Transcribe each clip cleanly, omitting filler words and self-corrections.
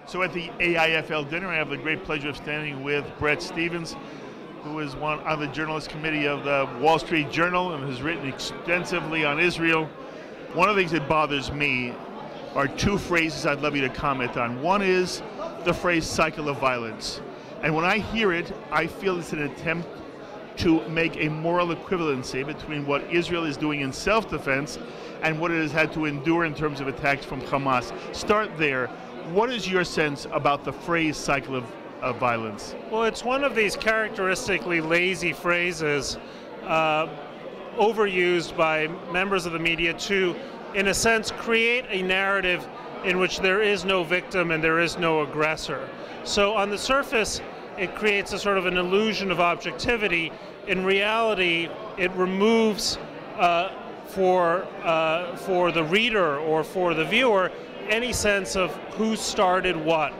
So at the AIFL dinner, I have the great pleasure of standing with Bret Stephens, who is on the journalist committee of the Wall Street Journal and has written extensively on Israel. One of the things that bothers me are two phrases I'd love you to comment on. One is the phrase cycle of violence. And when I hear it, I feel it's an attempt to make a moral equivalency between what Israel is doing in self-defense and what it has had to endure in terms of attacks from Hamas. Start there. What is your sense about the phrase cycle of violence? Well, it's one of these characteristically lazy phrases overused by members of the media to, in a sense, create a narrative in which there is no victim and there is no aggressor. So on the surface, it creates a sort of an illusion of objectivity. In reality, it removes for the reader or for the viewer any sense of who started what.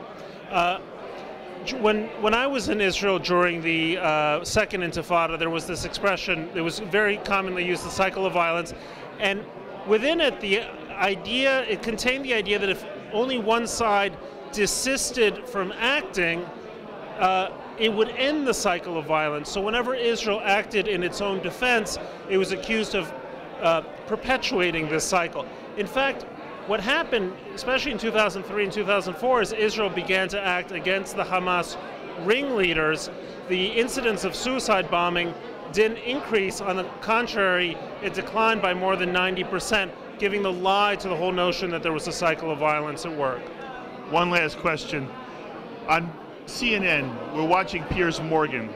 When I was in Israel during the Second Intifada, there was this expression that was very commonly used, the cycle of violence, and within it, it contained the idea that if only one side desisted from acting, it would end the cycle of violence. So whenever Israel acted in its own defense, it was accused of perpetuating this cycle. In fact, what happened, especially in 2003 and 2004, is Israel began to act against the Hamas ringleaders. The incidence of suicide bombing didn't increase. On the contrary, it declined by more than 90%, giving the lie to the whole notion that there was a cycle of violence at work. One last question. On CNN, we're watching Piers Morgan,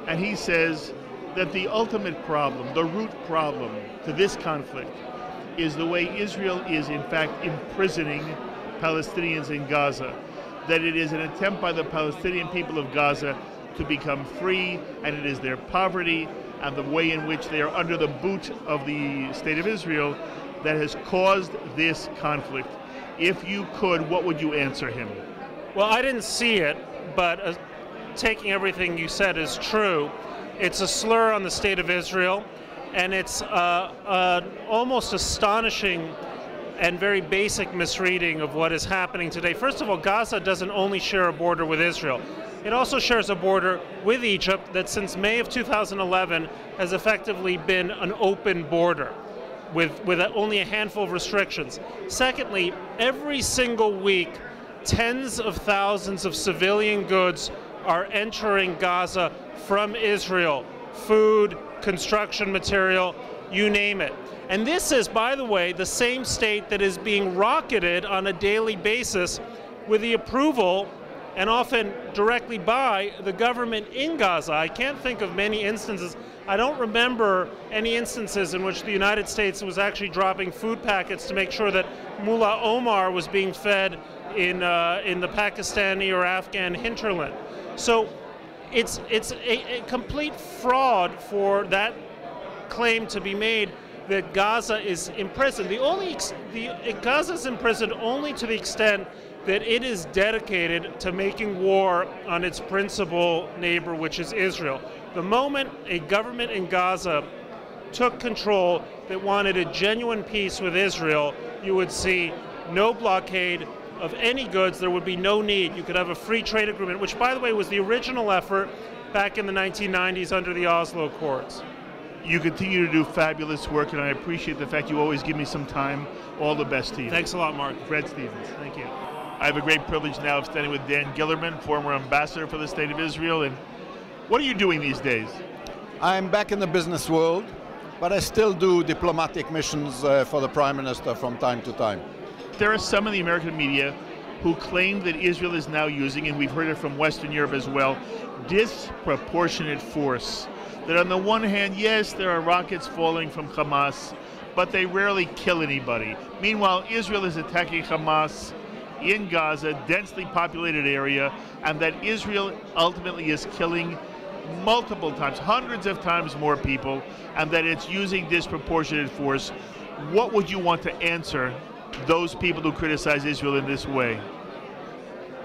and he says that the ultimate problem, the root problem to this conflict, is the way Israel is in fact imprisoning Palestinians in Gaza, that it is an attempt by the Palestinian people of Gaza to become free, and it is their poverty and the way in which they are under the boot of the State of Israel that has caused this conflict. If you could, what would you answer him? Well, I didn't see it, but taking everything you said is true. It's a slur on the State of Israel, and it's almost astonishing and very basic misreading of what is happening today. First of all, Gaza doesn't only share a border with Israel. It also shares a border with Egypt that since May of 2011 has effectively been an open border with only a handful of restrictions. Secondly, every single week, tens of thousands of civilian goods are entering Gaza from Israel. Food, construction material, you name it. And this is, by the way, the same state that is being rocketed on a daily basis with the approval and often directly by the government in Gaza. I can't think of many instances. I don't remember any instances in which the United States was actually dropping food packets to make sure that Mullah Omar was being fed in the Pakistani or Afghan hinterland. So it's a complete fraud for that claim to be made that Gaza is imprisoned. Gaza is imprisoned only to the extent that it is dedicated to making war on its principal neighbor, which is Israel. The moment a government in Gaza took control that wanted a genuine peace with Israel, you would see no blockade of any goods. There would be no need. You could have a free trade agreement, which, by the way, was the original effort back in the 1990s under the Oslo Accords. You continue to do fabulous work, and I appreciate the fact you always give me some time. All the best to you. Thanks a lot, Mark. Bret Stephens. Thank you. I have a great privilege now of standing with Dan Gillerman, former ambassador for the State of Israel. And what are you doing these days? I'm back in the business world, but I still do diplomatic missions for the Prime Minister from time to time. There are some in the American media who claim that Israel is now using, and we've heard it from Western Europe as well, disproportionate force. That on the one hand, yes, there are rockets falling from Hamas, but they rarely kill anybody. Meanwhile, Israel is attacking Hamas in Gaza, densely populated area, and that Israel ultimately is killing multiple times, hundreds of times more people, and that it's using disproportionate force. What would you want to answer those people who criticize Israel in this way?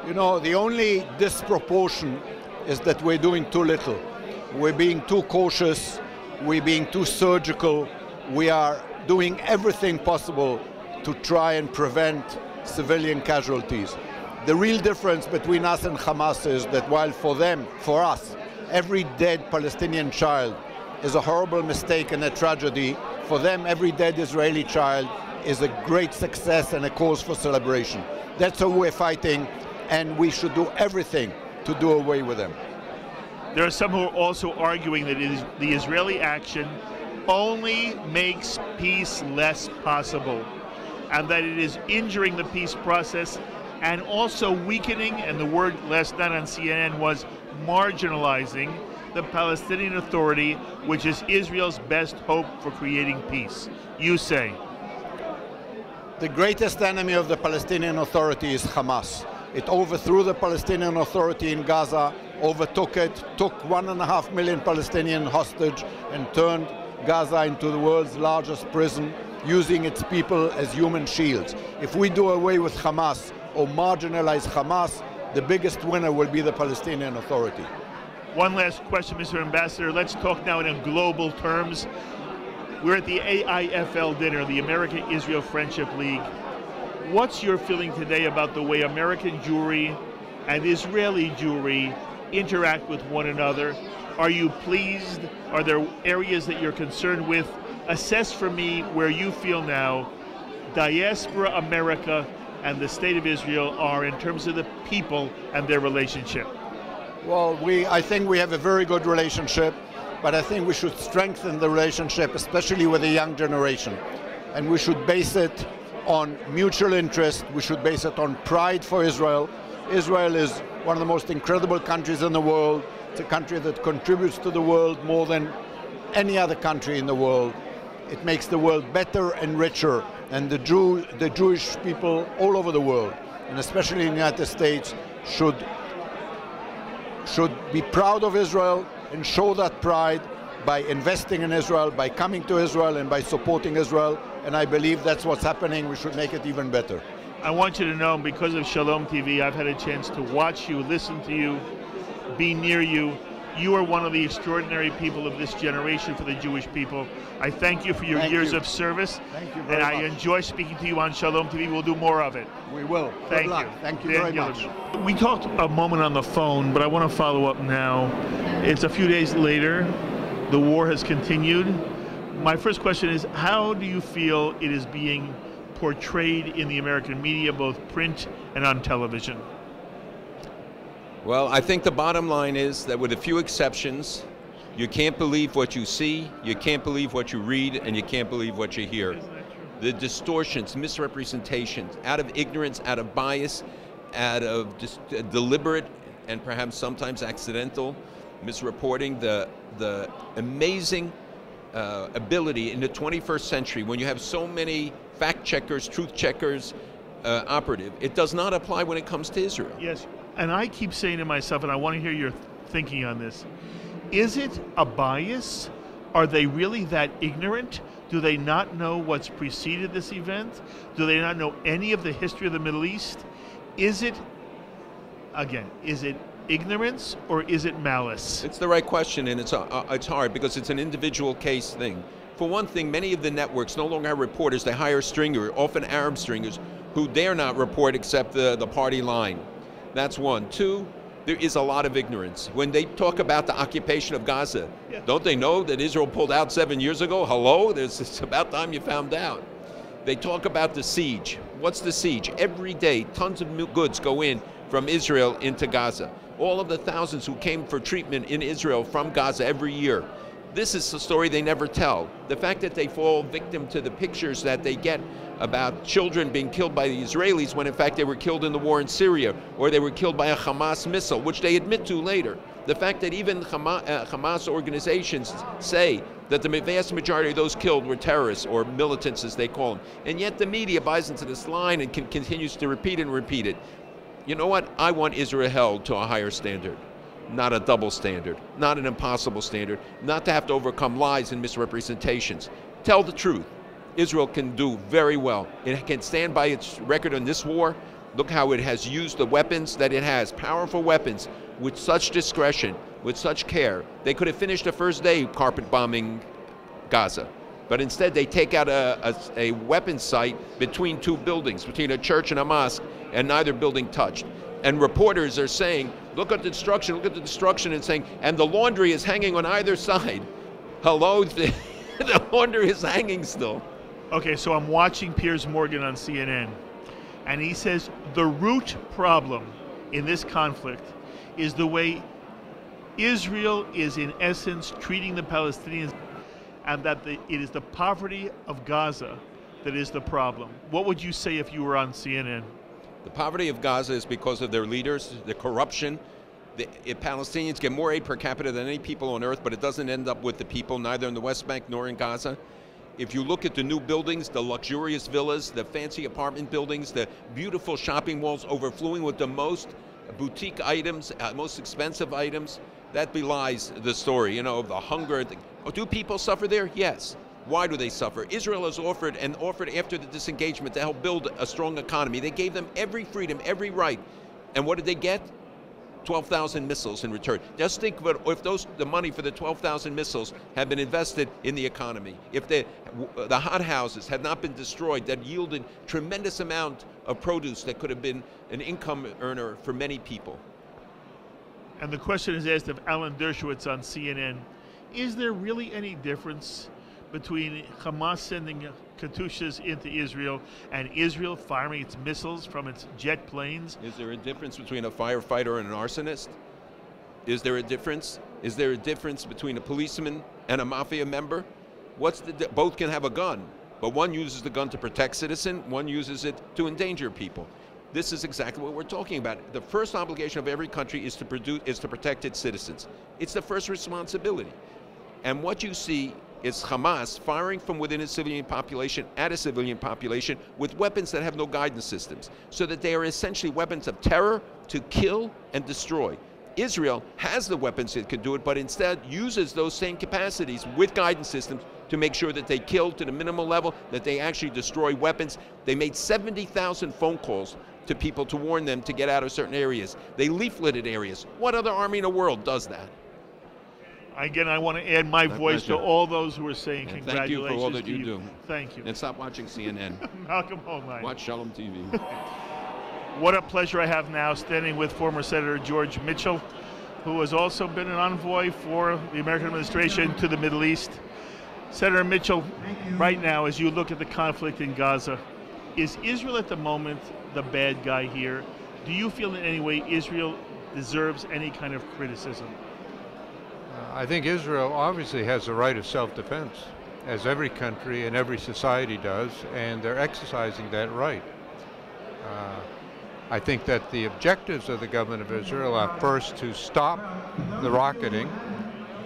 You know, the only disproportion is that we're doing too little. We're being too cautious, we're being too surgical, we are doing everything possible to try and prevent civilian casualties. The real difference between us and Hamas is that while for them, for us, every dead Palestinian child is a horrible mistake and a tragedy, for them every dead Israeli child is a great success and a cause for celebration. That's how we're fighting, and we should do everything to do away with them. There are some who are also arguing that the Israeli action only makes peace less possible, and that it is injuring the peace process and also weakening, and the word last night on CNN was marginalizing, the Palestinian Authority, which is Israel's best hope for creating peace. You say? The greatest enemy of the Palestinian Authority is Hamas. It overthrew the Palestinian Authority in Gaza, overtook it, took 1.5 million Palestinians hostage, and turned Gaza into the world's largest prison, using its people as human shields. If we do away with Hamas or marginalize Hamas, the biggest winner will be the Palestinian Authority. One last question, Mr. Ambassador. Let's talk now in global terms. We're at the AIFL dinner, the America-Israel Friendship League. What's your feeling today about the way American Jewry and Israeli Jewry interact with one another? Are you pleased? Are there areas that you're concerned with? Assess for me where you feel now diaspora America and the State of Israel are in terms of the people and their relationship. Well, I think we have a very good relationship, but I think we should strengthen the relationship, especially with the young generation. And we should base it on mutual interest. We should base it on pride for Israel. Israel is one of the most incredible countries in the world. It's a country that contributes to the world more than any other country in the world. It makes the world better and richer. And the Jewish people all over the world, and especially in the United States, should be proud of Israel and show that pride by investing in Israel, by coming to Israel, and by supporting Israel. And I believe that's what's happening. We should make it even better. I want you to know, because of Shalom TV, I've had a chance to watch you, listen to you, be near you. You are one of the extraordinary people of this generation for the Jewish people. I thank you for your years of service. Thank you very much. And I enjoy speaking to you on Shalom TV. We'll do more of it. We will. Thank Good luck. you. Thank you Dan very Gillerman. much. We talked a moment on the phone, but I want to follow up now. It's a few days later. The war has continued. My first question is, how do you feel it is being portrayed in the American media, both print and on television? Well, I think the bottom line is that with a few exceptions, you can't believe what you see, you can't believe what you read, and you can't believe what you hear. The distortions, misrepresentations, out of ignorance, out of bias, out of just deliberate and perhaps sometimes accidental misreporting, the amazing ability in the 21st century, when you have so many fact checkers, truth checkers operative, it does not apply when it comes to Israel. Yes. And I keep saying to myself, and I want to hear your thinking on this, is it a bias? Are they really that ignorant? Do they not know what's preceded this event? Do they not know any of the history of the Middle East? Is it, again, is it ignorance or is it malice? It's the right question, and it's hard because it's an individual case thing. For one thing, many of the networks no longer have reporters. They hire stringers, often Arab stringers, who dare not report except the party line. That's one. Two, there is a lot of ignorance. When they talk about the occupation of Gaza, don't they know that Israel pulled out 7 years ago? Hello? It's about time you found out. They talk about the siege. What's the siege? Every day, tons of goods go in from Israel into Gaza. All of the thousands who came for treatment in Israel from Gaza every year. This is the story they never tell. The fact that they fall victim to the pictures that they get about children being killed by the Israelis when in fact they were killed in the war in Syria, or they were killed by a Hamas missile, which they admit to later. The fact that even Hamas organizations say that the vast majority of those killed were terrorists or militants as they call them. And yet the media buys into this line and continues to repeat and repeat it. You know what? I want Israel held to a higher standard. Not a double standard, not an impossible standard, not to have to overcome lies and misrepresentations. Tell the truth. Israel can do very well. It can stand by its record in this war. Look how it has used the weapons that it has, powerful weapons, with such discretion, with such care. They could have finished the first day carpet bombing Gaza. But instead they take out a weapons site between two buildings, between a church and a mosque, and neither building touched. And reporters are saying, look at the destruction, and saying, and the laundry is hanging on either side. Hello, the laundry is hanging still. Okay, so I'm watching Piers Morgan on CNN, and he says the root problem in this conflict is the way Israel is in essence treating the Palestinians, and that it is the poverty of Gaza that is the problem. What would you say if you were on CNN? The poverty of Gaza is because of their leaders, the corruption. The Palestinians get more aid per capita than any people on earth, but it doesn't end up with the people, neither in the West Bank nor in Gaza. If you look at the new buildings, the luxurious villas, the fancy apartment buildings, the beautiful shopping malls overflowing with the most boutique items, most expensive items, that belies the story, of the hunger. Do people suffer there? Yes. Why do they suffer? Israel has offered after the disengagement to help build a strong economy. They gave them every freedom, every right. And what did they get? 12,000 missiles in return. Just think about if the money for the 12,000 missiles had been invested in the economy. If the hothouses had not been destroyed, that yielded tremendous amount of produce that could have been an income earner for many people. And the question is asked of Alan Dershowitz on CNN. Is there really any difference between Hamas sending Katyushas into Israel and Israel firing its missiles from its jet planes? Is there a difference between a firefighter and an arsonist? Is there a difference? Is there a difference between a policeman and a mafia member? Both can have a gun, but one uses the gun to protect citizens, one uses it to endanger people. This is exactly what we're talking about. The first obligation of every country is to protect its citizens. It's the first responsibility. And what you see is Hamas firing from within a civilian population at a civilian population with weapons that have no guidance systems, so that they are essentially weapons of terror to kill and destroy. Israel has the weapons that could do it, but instead uses those same capacities with guidance systems to make sure that they kill to the minimal level, that they actually destroy weapons. They made 70,000 phone calls to people to warn them to get out of certain areas. They leafleted areas. What other army in the world does that? Again, I want to add my voice to all those who are saying congratulations. Thank you for all that you do. Thank you. And stop watching CNN. Malcolm Hoenlein. Watch Shalom TV. What a pleasure I have now standing with former Senator George Mitchell, who has also been an envoy for the American administration to the Middle East. Senator Mitchell, right now, as you look at the conflict in Gaza, is Israel at the moment the bad guy here? Do you feel in any way Israel deserves any kind of criticism? I think Israel obviously has the right of self-defense, as every country and every society does, and they're exercising that right. I think that the objectives of the government of Israel are first to stop the rocketing,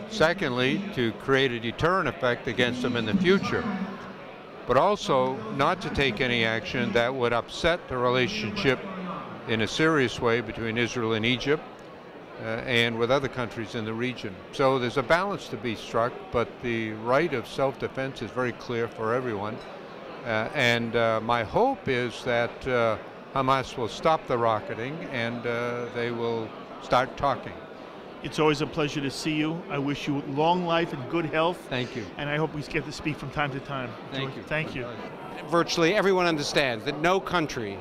secondly to create a deterrent effect against them in the future, but also not to take any action that would upset the relationship in a serious way between Israel and Egypt, and with other countries in the region. So there's a balance to be struck, but the right of self-defense is very clear for everyone. And my hope is that Hamas will stop the rocketing and they will start talking. It's always a pleasure to see you. I wish you long life and good health. Thank you. And I hope we get to speak from time to time. Thank you. Thank you. Virtually everyone understands that no country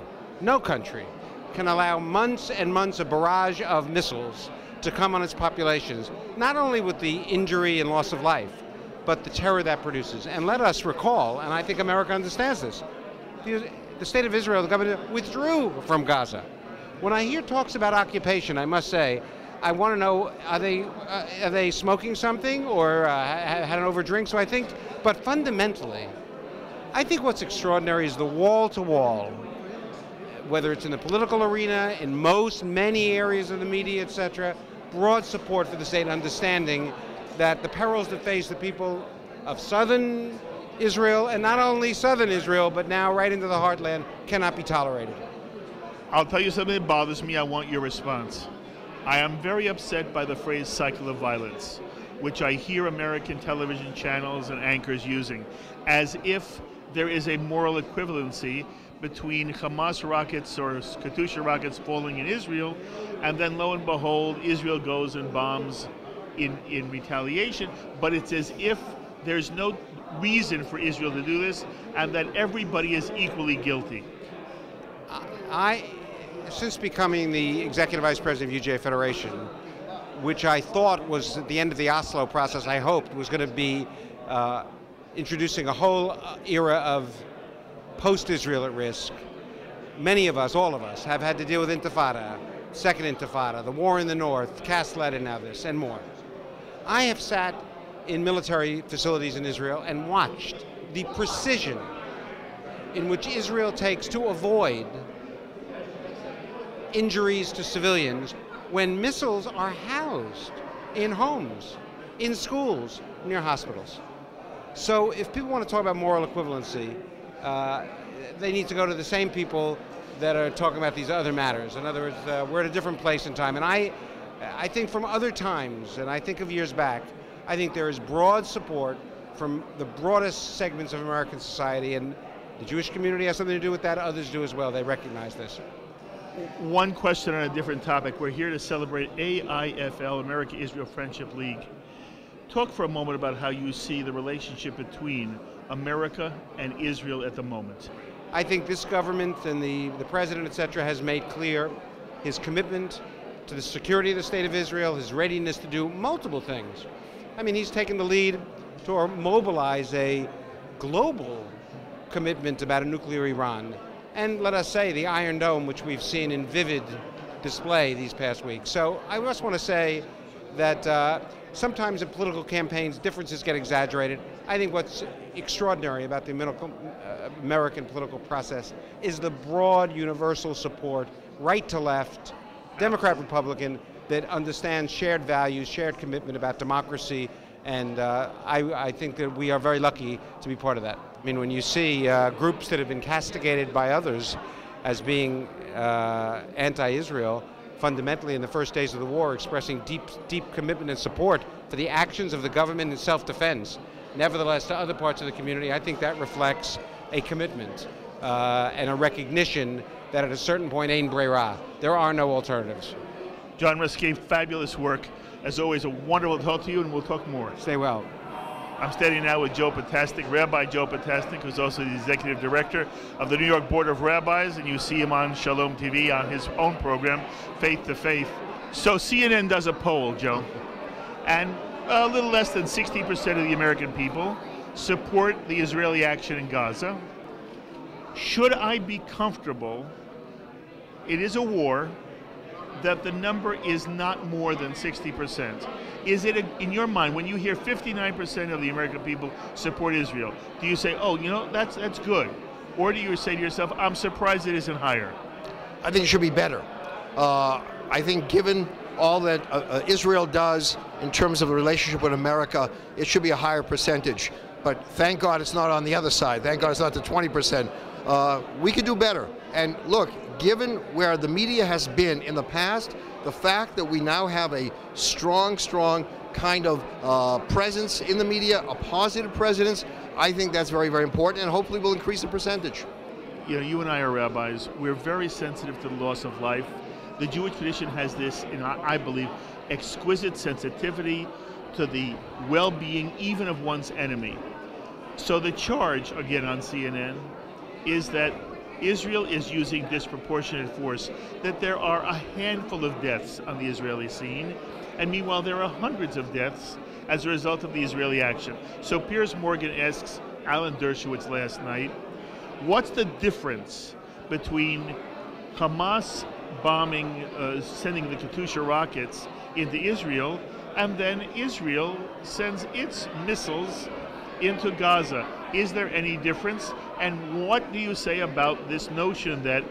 can allow months and months of barrage of missiles to come on its populations, not only with the injury and loss of life, but the terror that produces. And let us recall, and I think America understands this, the state of Israel, the government, withdrew from Gaza. When I hear talks about occupation, I must say, I want to know, are they smoking something or had an overdrink? So I think, but fundamentally, I think what's extraordinary is the wall-to-wall, whether it's in the political arena, in many areas of the media, etc., broad support for the state, understanding that the perils that face the people of southern Israel, and not only southern Israel, but now right into the heartland, cannot be tolerated. I'll tell you something that bothers me. I want your response. I am very upset by the phrase cycle of violence, which I hear American television channels and anchors using, as if there is a moral equivalency between Hamas rockets or Katyusha rockets falling in Israel, and then lo and behold, Israel goes and bombs in retaliation. But it's as if there's no reason for Israel to do this, and that everybody is equally guilty. since becoming the Executive Vice President of UJA Federation, which I thought was at the end of the Oslo process, I hoped was going to be introducing a whole era of post-Israel at risk, many of us, all of us, have had to deal with Intifada, Second Intifada, the war in the north, Cast Lead, now this, and more. I have sat in military facilities in Israel and watched the precision in which Israel takes to avoid injuries to civilians when missiles are housed in homes, in schools, near hospitals. So if people want to talk about moral equivalency, they need to go to the same people that are talking about these other matters. In other words, we're at a different place in time. And I think from other times, and I think of years back, I think there is broad support from the broadest segments of American society, and the Jewish community has something to do with that, others do as well, they recognize this. One question on a different topic. We're here to celebrate AIFL, America-Israel Friendship League. Talk for a moment about how you see the relationship between America and Israel at the moment. I think this government and the president, etc., has made clear his commitment to the security of the state of Israel, his readiness to do multiple things. I mean, he's taken the lead to mobilize a global commitment about a nuclear Iran. And let us say the Iron Dome, which we've seen in vivid display these past weeks. So I just want to say that sometimes in political campaigns, differences get exaggerated. I think what's extraordinary about the American political process is the broad universal support, right to left, Democrat, Republican, that understands shared values, shared commitment about democracy, and I think that we are very lucky to be part of that. I mean, when you see groups that have been castigated by others as being anti-Israel, fundamentally in the first days of the war, expressing deep commitment and support for the actions of the government in self-defense. Nevertheless, to other parts of the community, I think that reflects a commitment and a recognition that at a certain point, ein breira, there are no alternatives. John Ruskay, fabulous work. As always, a wonderful to talk to you, and we'll talk more. Stay well. I'm standing now with Joe Potasnik, Rabbi Joe Potasnik, who's also the executive director of the New York Board of Rabbis, and you see him on Shalom TV on his own program, Faith to Faith. So CNN does a poll, Joe, and a little less than 60% of the American people support the Israeli action in Gaza. Should I be comfortable, it is a war, that the number is not more than 60%? Is it, in your mind, when you hear 59% of the American people support Israel, do you say, oh, you know, that's good? Or do you say to yourself, I'm surprised it isn't higher? I think it should be better. I think given all that Israel does in terms of the relationship with America, it should be a higher percentage. But thank God it's not on the other side. Thank God it's not the 20%. We could do better. And look, given where the media has been in the past, the fact that we now have a strong kind of presence in the media, a positive presence, I think that's very, very important, and hopefully will increase the percentage. You know, you and I are rabbis. We're very sensitive to the loss of life. The Jewish tradition has this, and I believe, exquisite sensitivity to the well-being even of one's enemy. So the charge, again on CNN, is that Israel is using disproportionate force, that there are a handful of deaths on the Israeli scene, and meanwhile there are hundreds of deaths as a result of the Israeli action. So Piers Morgan asks Alan Dershowitz last night, what's the difference between Hamas bombing, sending the Katyusha rockets into Israel, and then Israel sends its missiles into Gaza? Is there any difference? And what do you say about this notion that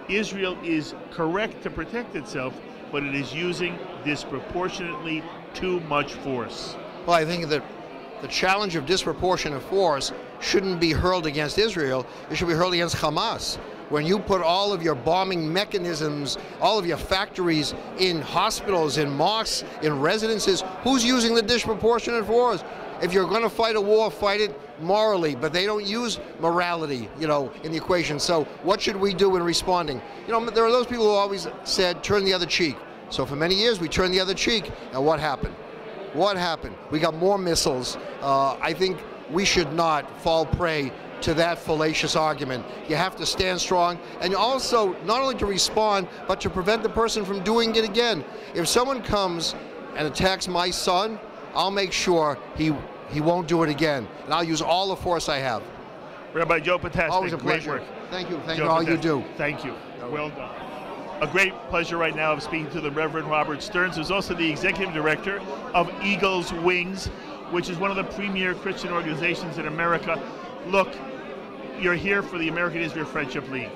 Israel is correct to protect itself, but it is using disproportionately too much force? Well, I think that the challenge of disproportionate force shouldn't be hurled against Israel. It should be hurled against Hamas. When you put all of your bombing mechanisms, all of your factories in hospitals, in mosques, in residences, who's using the disproportionate force? If you're going to fight a war, fight it morally, but they don't use morality, you know, in the equation. So what should we do in responding? You know, there are those people who always said, turn the other cheek. So for many years, we turned the other cheek, and what happened? What happened? We got more missiles. I think we should not fall prey to that fallacious argument. You have to stand strong, and also not only to respond, but to prevent the person from doing it again. If someone comes and attacks my son, I'll make sure he won't do it again, and I'll use all the force I have. Rabbi Joe Potasnik, always a pleasure. Great work. Thank you. Thank Joe you all Potasnik. you do. Thank you. Well done. A great pleasure right now of speaking to the Reverend Robert Stearns, who's also the executive director of Eagle's Wings, which is one of the premier Christian organizations in America. Look, you're here for the American-Israel Friendship League.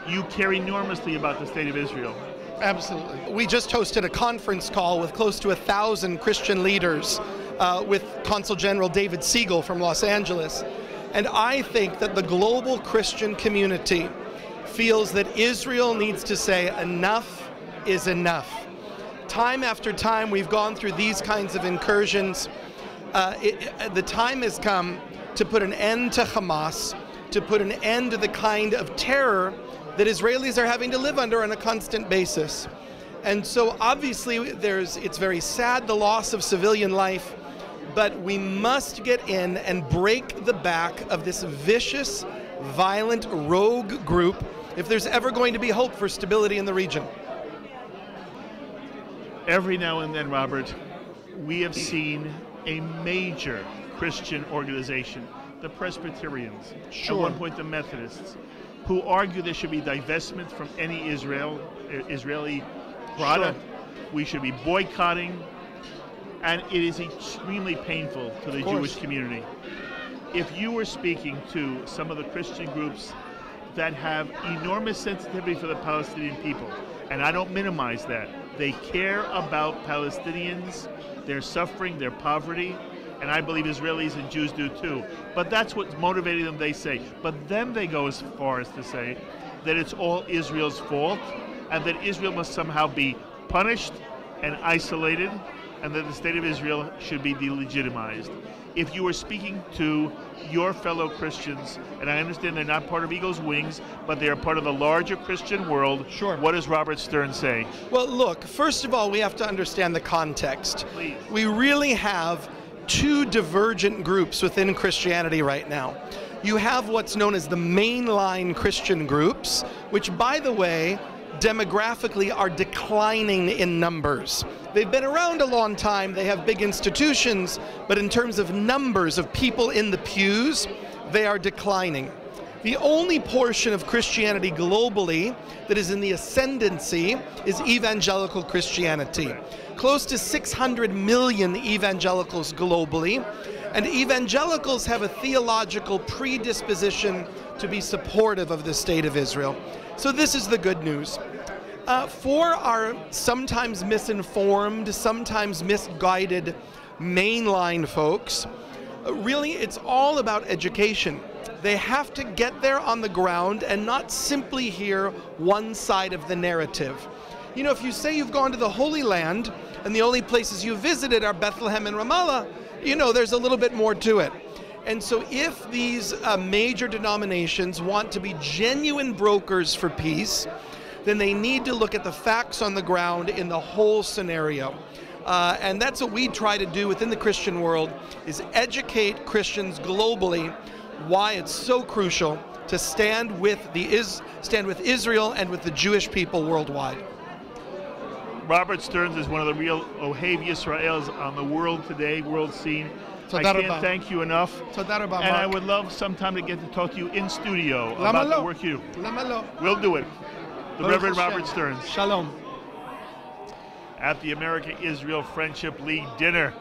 You care enormously about the state of Israel. Absolutely. We just hosted a conference call with close to 1,000 Christian leaders with Consul General David Siegel from Los Angeles. And I think that the global Christian community feels that Israel needs to say enough is enough. Time after time we've gone through these kinds of incursions. The time has come to put an end to Hamas, to put an end to the kind of terror that Israelis are having to live under on a constant basis. And so obviously it's very sad, the loss of civilian life, but we must get in and break the back of this vicious, violent, rogue group if there's ever going to be hope for stability in the region. Every now and then, Robert, we have seen a major Christian organization, the Presbyterians, Sure. at one point the Methodists, who argue there should be divestment from any Israeli product. Sure. We should be boycotting, and it is extremely painful to the Jewish community. If you were speaking to some of the Christian groups that have enormous sensitivity for the Palestinian people, and I don't minimize that, they care about Palestinians, their suffering, their poverty, and I believe Israelis and Jews do too. But that's what's motivating them, they say. But then they go as far as to say that it's all Israel's fault and that Israel must somehow be punished and isolated and that the state of Israel should be delegitimized. If you were speaking to your fellow Christians, and I understand they're not part of Eagle's Wings, but they are part of the larger Christian world, Sure. What does Robert Stearns say? Well, look, first of all, we have to understand the context. Please. We really have two divergent groups within Christianity right now. You have what's known as the mainline Christian groups, which, by the way, demographically are declining in numbers. They've been around a long time, they have big institutions, but in terms of numbers of people in the pews, they are declining. The only portion of Christianity globally that is in the ascendancy is evangelical Christianity. Close to 600 million evangelicals globally, and evangelicals have a theological predisposition to be supportive of the state of Israel. So this is the good news. For our sometimes misinformed, sometimes misguided mainline folks, really it's all about education. They have to get there on the ground and not simply hear one side of the narrative. You know, if you say you've gone to the Holy Land and the only places you visited are Bethlehem and Ramallah, you know, there's a little bit more to it. And so if these major denominations want to be genuine brokers for peace, then they need to look at the facts on the ground in the whole scenario. And that's what we try to do within the Christian world, is educate Christians globally why it's so crucial to stand with Israel and with the Jewish people worldwide. Robert Stearns is one of the real Ohev Yisraels on the world today, world scene. I can't thank you enough. And I would love sometime to get to talk to you in studio about the work you do. We'll do it. The Reverend Robert Stearns. Shalom. At the America-Israel Friendship League dinner,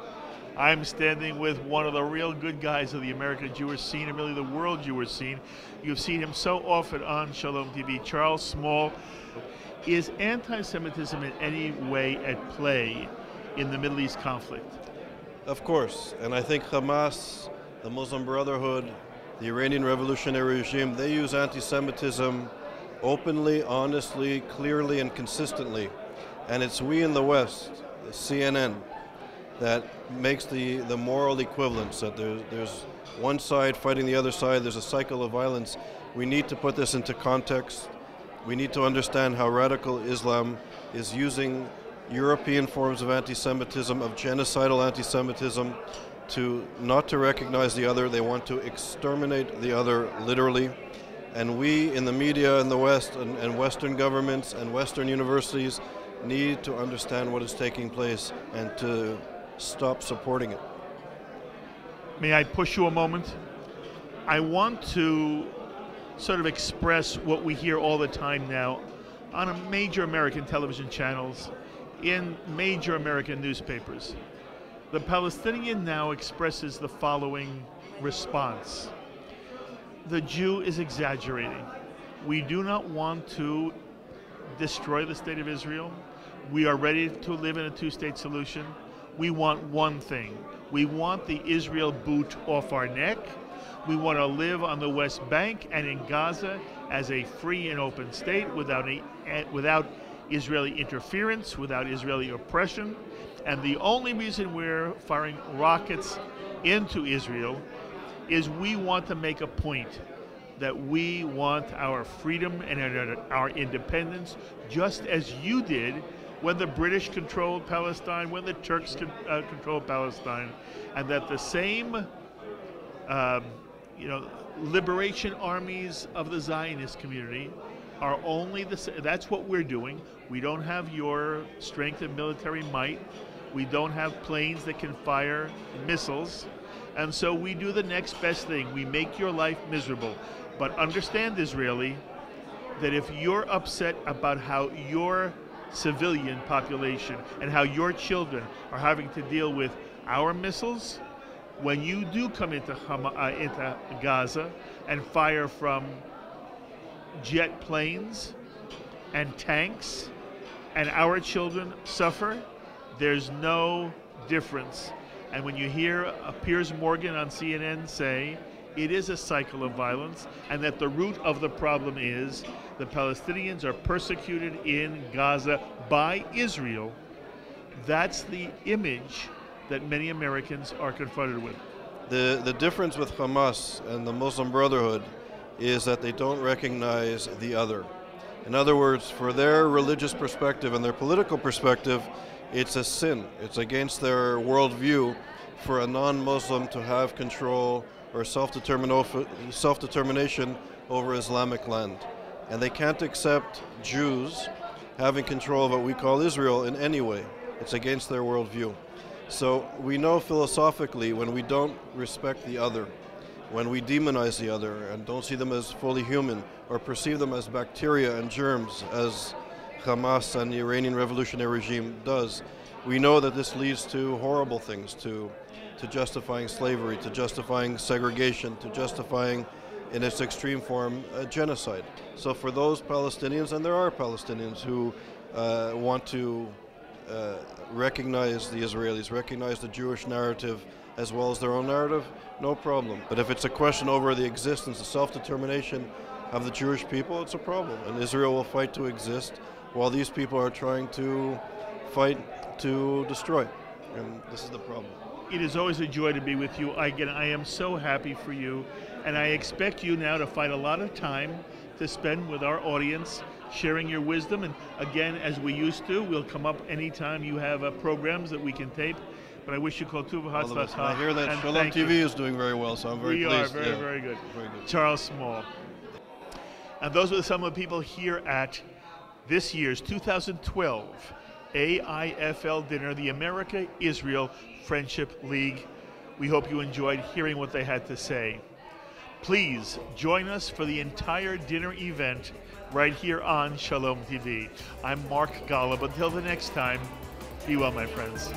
I'm standing with one of the real good guys of the American Jewish scene and really the world Jewish scene. You've seen him so often on Shalom TV. Charles Small. Is anti-Semitism in any way at play in the Middle East conflict? Of course, and I think Hamas, the Muslim Brotherhood, the Iranian revolutionary regime, they use anti-Semitism openly, honestly, clearly, and consistently. And it's we in the West, the CNN, that makes the moral equivalence, that there's one side fighting the other side, there's a cycle of violence. We need to put this into context. We need to understand how radical Islam is using European forms of anti-Semitism, of genocidal anti-Semitism, not to recognize the other. They want to exterminate the other, literally. And we in the media in the West and Western governments and Western universities need to understand what is taking place and to stop supporting it. May I push you a moment? I want to sort of express what we hear all the time now on major American television channels, in major American newspapers. The Palestinian now expresses the following response. The Jew is exaggerating. We do not want to destroy the state of Israel. We are ready to live in a two-state solution. We want one thing. We want the Israel boot off our neck. We want to live on the West Bank and in Gaza as a free and open state without Israeli interference, without Israeli oppression. And the only reason we're firing rockets into Israel is we want to make a point that we want our freedom and our independence just as you did when the British controlled Palestine, when the Turks controlled Palestine, and that the same liberation armies of the Zionist community are only that's what we're doing. We don't have your strength and military might. We don't have planes that can fire missiles. And so we do the next best thing. We make your life miserable. But understand, Israeli, that if you're upset about how your civilian population and how your children are having to deal with our missiles, when you do come into Gaza and fire from jet planes and tanks, and our children suffer, there's no difference. And when you hear Piers Morgan on CNN say it is a cycle of violence and that the root of the problem is the Palestinians are persecuted in Gaza by Israel, that's the image that many Americans are confronted with. The difference with Hamas and the Muslim Brotherhood is that they don't recognize the other. In other words, for their religious perspective and their political perspective, it's a sin. It's against their worldview for a non-Muslim to have control or self-determination over Islamic land. And they can't accept Jews having control of what we call Israel in any way. It's against their worldview. So we know philosophically when we don't respect the other, when we demonize the other and don't see them as fully human or perceive them as bacteria and germs as Hamas and the Iranian revolutionary regime does, we know that this leads to horrible things, to justifying slavery, to justifying segregation, to justifying, in its extreme form, genocide. So for those Palestinians, and there are Palestinians who want to recognize the Israelis, recognize the Jewish narrative as well as their own narrative, no problem. But if it's a question over the existence, the self-determination of the Jewish people, it's a problem. And Israel will fight to exist while these people are trying to fight to destroy. And this is the problem. It is always a joy to be with you. Again, I am so happy for you. And I expect you now to find a lot of time to spend with our audience, sharing your wisdom. And again, as we used to, we'll come up anytime you have programs that we can tape. But I wish you kol tuv v'hatzlacha. I hear that Shalom TV is doing very well, so I'm very pleased. We are very good. Charles Small. And those are some of the people here at this year's 2012 AIFL dinner, the America-Israel Friendship League. We hope you enjoyed hearing what they had to say. Please join us for the entire dinner event right here on Shalom TV. I'm Mark Golub. Until the next time, be well, my friends.